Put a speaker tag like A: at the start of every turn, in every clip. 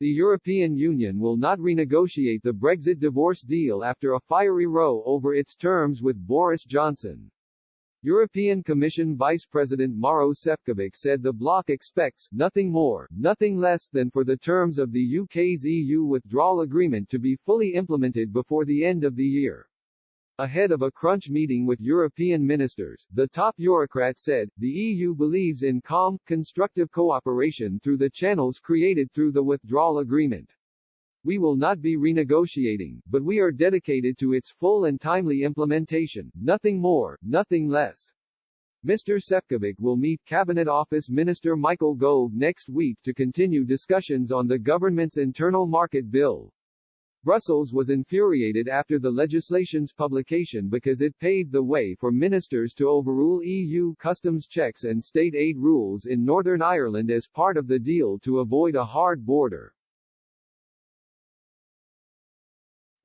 A: The European Union will not renegotiate the Brexit divorce deal after a fiery row over its terms with Boris Johnson. European Commission Vice President Maros Sefcovic said the bloc expects nothing more, nothing less than for the terms of the UK's EU withdrawal agreement to be fully implemented before the end of the year. Ahead of a crunch meeting with European ministers, the top Eurocrat said, the EU believes in calm, constructive cooperation through the channels created through the withdrawal agreement. We will not be renegotiating, but we are dedicated to its full and timely implementation, nothing more, nothing less. Mr. Sefcovic will meet Cabinet Office Minister Michael Gove next week to continue discussions on the government's internal market bill. Brussels was infuriated after the legislation's publication because it paved the way for ministers to overrule EU customs checks and state aid rules in Northern Ireland as part of the deal to avoid a hard border.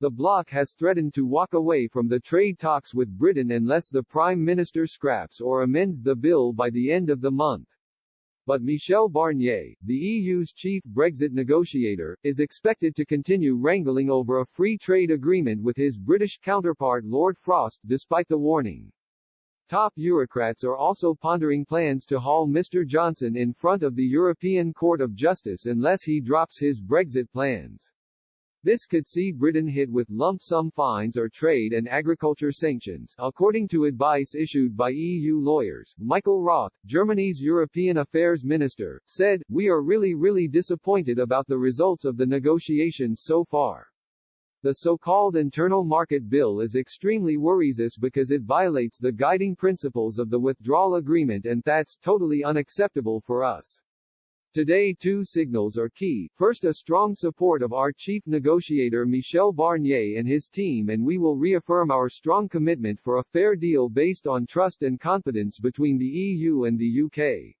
A: The bloc has threatened to walk away from the trade talks with Britain unless the Prime Minister scraps or amends the bill by the end of the month. But Michel Barnier, the EU's chief Brexit negotiator, is expected to continue wrangling over a free trade agreement with his British counterpart Lord Frost despite the warning. Top Eurocrats are also pondering plans to haul Mr. Johnson in front of the European Court of Justice unless he drops his Brexit plans. This could see Britain hit with lump sum fines or trade and agriculture sanctions, according to advice issued by EU lawyers. Michael Roth, Germany's European Affairs Minister, said, "We are really disappointed about the results of the negotiations so far. The so-called internal market bill is extremely worries us because it violates the guiding principles of the withdrawal agreement and that's totally unacceptable for us. Today two signals are key. First, a strong support of our chief negotiator Michel Barnier and his team, and we will reaffirm our strong commitment for a fair deal based on trust and confidence between the EU and the UK.